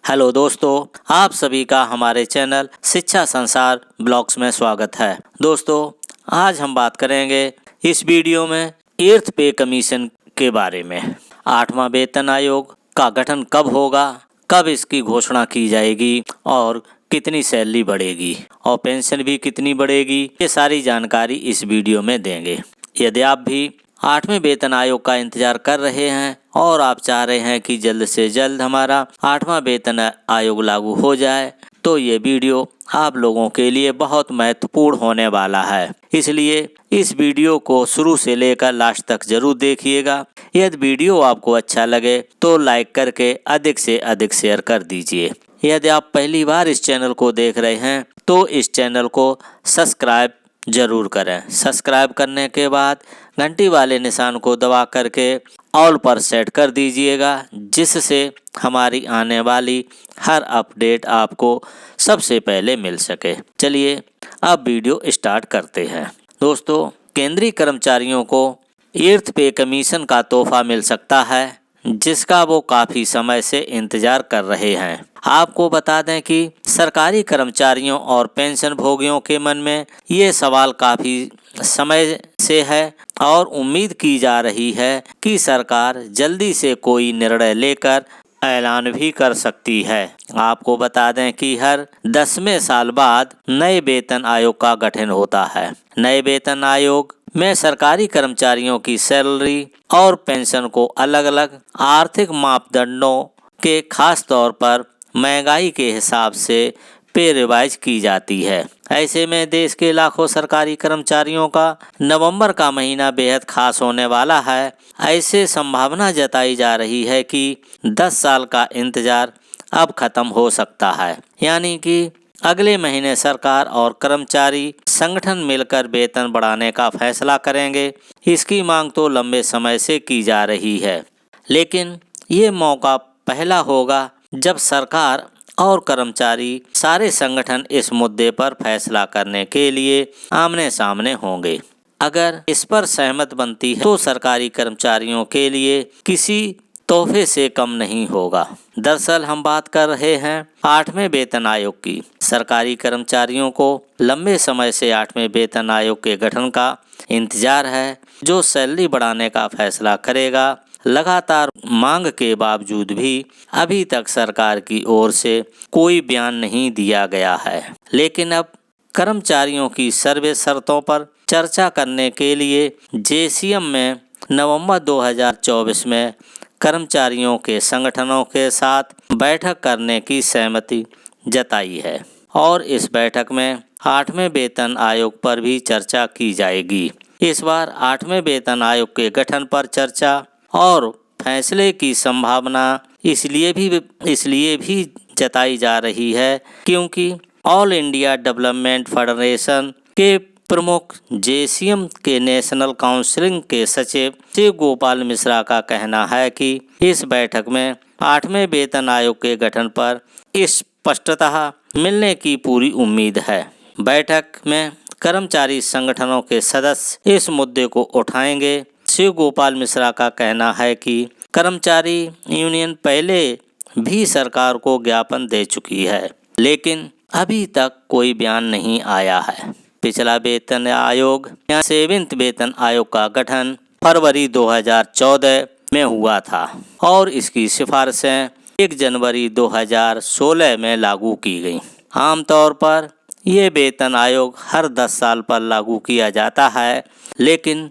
Hello दोस्तों, आप सभी का हमारे चैनल शिक्षा संसार ब्लॉग्स में स्वागत है। दोस्तों, आज हम बात करेंगे इस वीडियो में एर्थ पे कमीशन के बारे में। 8वां वेतन आयोग का गठन कब होगा, कब इसकी घोषणा की जाएगी और कितनी सैलरी बढ़ेगी और पेंशन भी कितनी बढ़ेगी, ये सारी जानकारी इस वीडियो में देंगे। यदि आप भी 8वें वेतन आयोग का इंतजार कर रहे हैं और आप चाह रहे हैं कि जल्द से जल्द हमारा 8वां वेतन आयोग लागू हो जाए, तो ये वीडियो आप लोगों के लिए बहुत महत्वपूर्ण होने वाला है। इसलिए इस वीडियो को शुरू से लेकर लास्ट तक जरूर देखिएगा। यदि वीडियो आपको अच्छा लगे तो लाइक करके अधिक से अधिक शेयर कर दीजिए। यदि आप पहली बार इस चैनल को देख रहे हैं तो इस चैनल को सब्सक्राइब जरूर करें। सब्सक्राइब करने के बाद घंटी वाले निशान को दबा करके ऑल पर सेट कर दीजिएगा, जिससे हमारी आने वाली हर अपडेट आपको सबसे पहले मिल सके। चलिए अब वीडियो स्टार्ट करते हैं। दोस्तों, केंद्रीय कर्मचारियों को एर्थ पे कमीशन का तोहफा मिल सकता है, जिसका वो काफ़ी समय से इंतजार कर रहे हैं। आपको बता दें कि सरकारी कर्मचारियों और पेंशन भोगियों के मन में ये सवाल काफ़ी समय से है और उम्मीद की जा रही है कि सरकार जल्दी से कोई निर्णय लेकर ऐलान भी कर सकती है। आपको बता दें कि हर 10वें साल बाद नए वेतन आयोग का गठन होता है। नए वेतन आयोग में सरकारी कर्मचारियों की सैलरी और पेंशन को अलग अलग आर्थिक मापदंडों के खास तौर पर महंगाई के हिसाब से पे रिवाइज की जाती है। ऐसे में देश के लाखों सरकारी कर्मचारियों का नवंबर का महीना बेहद खास होने वाला है। ऐसे संभावना जताई जा रही है कि 10 साल का इंतजार अब खत्म हो सकता है, यानी कि अगले महीने सरकार और कर्मचारी संगठन मिलकर वेतन बढ़ाने का फैसला करेंगे। इसकी मांग तो लंबे समय से की जा रही है, लेकिन ये मौका पहला होगा जब सरकार और कर्मचारी सारे संगठन इस मुद्दे पर फैसला करने के लिए आमने सामने होंगे। अगर इस पर सहमत बनती है तो सरकारी कर्मचारियों के लिए किसी तोहफे से कम नहीं होगा। दरअसल हम बात कर रहे हैं 8वें वेतन आयोग की। सरकारी कर्मचारियों को लंबे समय से 8वें वेतन आयोग के गठन का इंतजार है, जो सैलरी बढ़ाने का फैसला करेगा। लगातार मांग के बावजूद भी अभी तक सरकार की ओर से कोई बयान नहीं दिया गया है, लेकिन अब कर्मचारियों की सर्वे शर्तों पर चर्चा करने के लिए जेसीएम में नवंबर 2024 में कर्मचारियों के संगठनों के साथ बैठक करने की सहमति जताई है और इस बैठक में 8वें वेतन आयोग पर भी चर्चा की जाएगी। इस बार 8वें वेतन आयोग के गठन पर चर्चा और फैसले की संभावना इसलिए भी जताई जा रही है क्योंकि ऑल इंडिया डेवलपमेंट फेडरेशन के प्रमुख जेसीएम के नेशनल काउंसिलिंग के सचिव शिव गोपाल मिश्रा का कहना है कि इस बैठक में 8वें वेतन आयोग के गठन पर स्पष्टता मिलने की पूरी उम्मीद है। बैठक में कर्मचारी संगठनों के सदस्य इस मुद्दे को उठाएंगे। शिव गोपाल मिश्रा का कहना है कि कर्मचारी यूनियन पहले भी सरकार को ज्ञापन दे चुकी है, लेकिन अभी तक कोई बयान नहीं आया है। पिछला वेतन आयोग या 7वें वेतन आयोग का गठन फरवरी 2014 में हुआ था और इसकी सिफारिशें 1 जनवरी 2016 में लागू की गई। आमतौर पर ये वेतन आयोग हर 10 साल पर लागू किया जाता है, लेकिन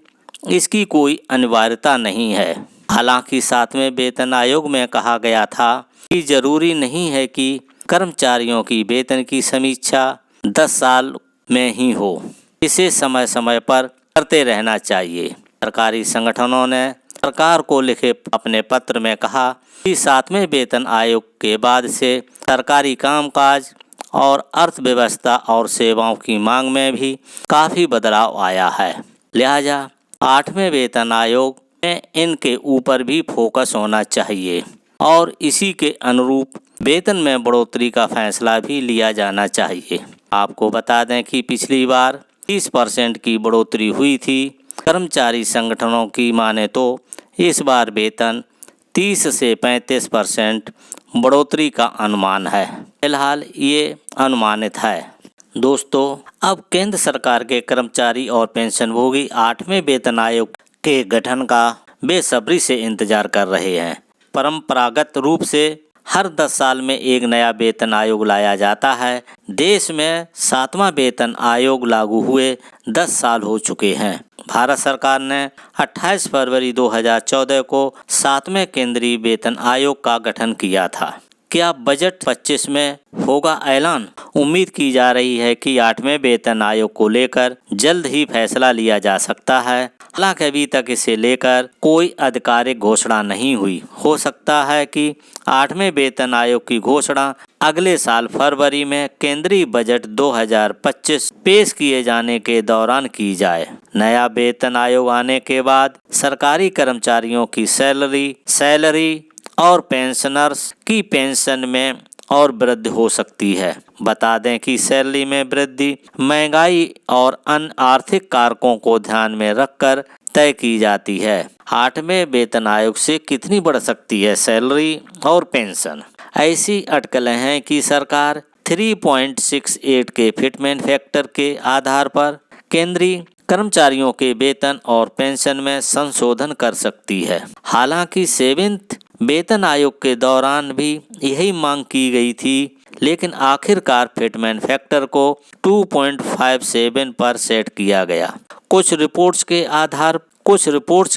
इसकी कोई अनिवार्यता नहीं है। हालांकि 7वें वेतन आयोग में कहा गया था कि जरूरी नहीं है कि कर्मचारियों की वेतन की समीक्षा 10 साल में ही हो, इसे समय समय पर करते रहना चाहिए। सरकारी संगठनों ने सरकार को लिखे अपने पत्र में कहा कि 7वें वेतन आयोग के बाद से सरकारी कामकाज और अर्थव्यवस्था और सेवाओं की मांग में भी काफ़ी बदलाव आया है। लिहाजा 8वें वेतन आयोग में इनके ऊपर भी फोकस होना चाहिए और इसी के अनुरूप वेतन में बढ़ोतरी का फैसला भी लिया जाना चाहिए। आपको बता दें कि पिछली बार 30% की बढ़ोतरी हुई थी। कर्मचारी संगठनों की माने तो इस बार वेतन 30 से 35% बढ़ोतरी का अनुमान है। फिलहाल ये अनुमानित है। दोस्तों, अब केंद्र सरकार के कर्मचारी और पेंशनभोगी 8वें वेतन आयोग के गठन का बेसब्री से इंतजार कर रहे हैं। परंपरागत रूप से हर 10 साल में एक नया वेतन आयोग लाया जाता है। देश में 7वां वेतन आयोग लागू हुए 10 साल हो चुके हैं। भारत सरकार ने 28 फरवरी 2014 को 7वें केंद्रीय वेतन आयोग का गठन किया था। क्या बजट 25 में होगा ऐलान? उम्मीद की जा रही है कि 8वें वेतन आयोग को लेकर जल्द ही फैसला लिया जा सकता है। हालांकि अभी तक इसे लेकर कोई आधिकारिक घोषणा नहीं हुई। हो सकता है कि 8वें वेतन आयोग की घोषणा अगले साल फरवरी में केंद्रीय बजट 2025 पेश किए जाने के दौरान की जाए। नया वेतन आयोग आने के बाद सरकारी कर्मचारियों की सैलरी और पेंशनर्स की पेंशन में और वृद्धि हो सकती है। बता दें कि सैलरी में वृद्धि महंगाई और अन्य आर्थिक कारकों को ध्यान में रखकर तय की जाती है। 8वें वेतन आयोग से कितनी बढ़ सकती है सैलरी और पेंशन? ऐसी अटकलें हैं कि सरकार 3.68 के फिटमेंट फैक्टर के आधार पर केंद्रीय कर्मचारियों के वेतन और पेंशन में संशोधन कर सकती है। हालांकि 7वें वेतन आयोग के दौरान भी यही मांग की गई थी, लेकिन आखिरकार फिटमेंट फैक्टर को 2.57 पर सेट किया गया। कुछ रिपोर्ट्स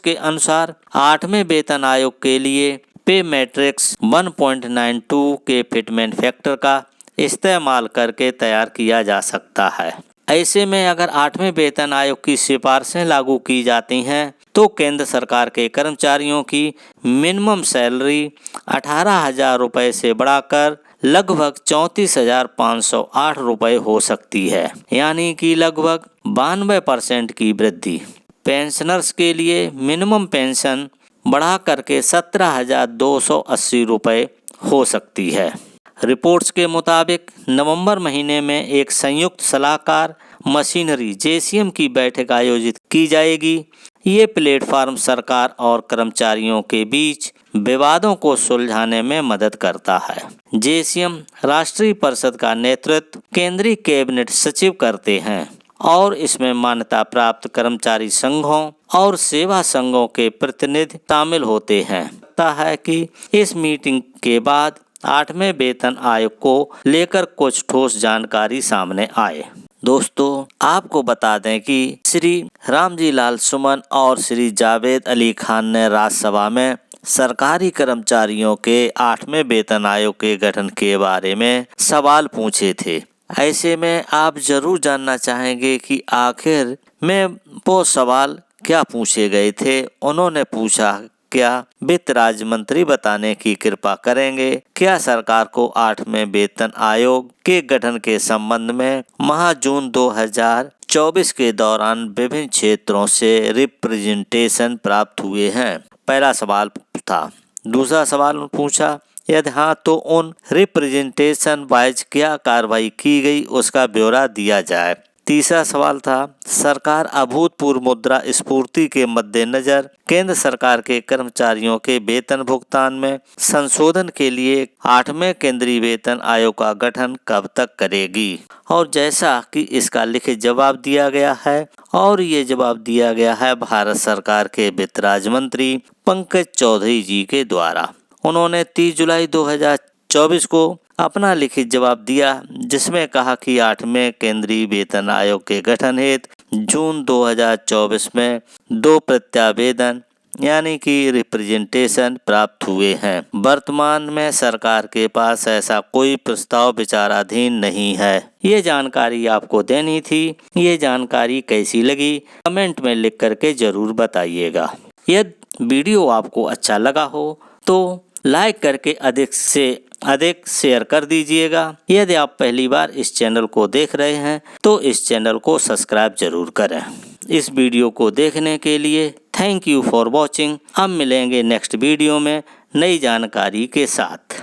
के अनुसार 8वें वेतन आयोग के लिए पे मैट्रिक्स 1.92 के फिटमेंट फैक्टर का इस्तेमाल करके तैयार किया जा सकता है। ऐसे में अगर 8वें वेतन आयोग की सिफारिशें लागू की जाती हैं तो केंद्र सरकार के कर्मचारियों की मिनिमम सैलरी 18,000 रुपये से बढ़ाकर लगभग 34,508 रुपये हो सकती है, यानी कि लगभग 92% की वृद्धि। पेंशनर्स के लिए मिनिमम पेंशन बढ़ा करके 17,280 रुपये हो सकती है। रिपोर्ट्स के मुताबिक नवंबर महीने में एक संयुक्त सलाहकार मशीनरी JCM की बैठक आयोजित की जाएगी। ये प्लेटफॉर्म सरकार और कर्मचारियों के बीच विवादों को सुलझाने में मदद करता है। JCM राष्ट्रीय परिषद का नेतृत्व केंद्रीय कैबिनेट सचिव करते हैं और इसमें मान्यता प्राप्त कर्मचारी संघों और सेवा संघों के प्रतिनिधि शामिल होते हैं। लगता है कि इस मीटिंग के बाद 8वें वेतन आयोग को लेकर कुछ ठोस जानकारी सामने आए। दोस्तों, आपको बता दें कि श्री रामजी लाल सुमन और श्री जावेद अली खान ने राज्यसभा में सरकारी कर्मचारियों के 8वें वेतन आयोग के गठन के बारे में सवाल पूछे थे। ऐसे में आप जरूर जानना चाहेंगे कि आखिर में वो सवाल क्या पूछे गए थे। उन्होंने पूछा, क्या वित्त राज्य मंत्री बताने की कृपा करेंगे, क्या सरकार को 8वें वेतन आयोग के गठन के संबंध में माह जून 2024 के दौरान विभिन्न क्षेत्रों से रिप्रेजेंटेशन प्राप्त हुए हैं? पहला सवाल था। दूसरा सवाल पूछा, यदि हाँ तो उन रिप्रेजेंटेशन वाइज क्या कार्रवाई की गई उसका ब्यौरा दिया जाए। तीसरा सवाल था, सरकार अभूतपूर्व मुद्रा स्फूर्ति के मद्देनजर केंद्र सरकार के कर्मचारियों के वेतन भुगतान में संशोधन के लिए 8वें केंद्रीय वेतन आयोग का गठन कब तक करेगी? और जैसा कि इसका लिखित जवाब दिया गया है, और ये जवाब दिया गया है भारत सरकार के वित्त राज्य मंत्री पंकज चौधरी जी के द्वारा। उन्होंने 30 जुलाई 2024 को अपना लिखित जवाब दिया, जिसमें कहा कि 8वें केंद्रीय वेतन आयोग के गठन हेतु जून 2024 में 2 प्रत्यावेदन यानी कि रिप्रेजेंटेशन प्राप्त हुए हैं। वर्तमान में सरकार के पास ऐसा कोई प्रस्ताव विचाराधीन नहीं है। ये जानकारी आपको देनी थी। ये जानकारी कैसी लगी कमेंट में लिख करके जरूर बताइएगा। यदि वीडियो आपको अच्छा लगा हो तो लाइक करके अधिक से अधिक शेयर कर दीजिएगा। यदि आप पहली बार इस चैनल को देख रहे हैं तो इस चैनल को सब्सक्राइब जरूर करें। इस वीडियो को देखने के लिए थैंक यू फॉर वॉचिंग। अब मिलेंगे नेक्स्ट वीडियो में नई जानकारी के साथ।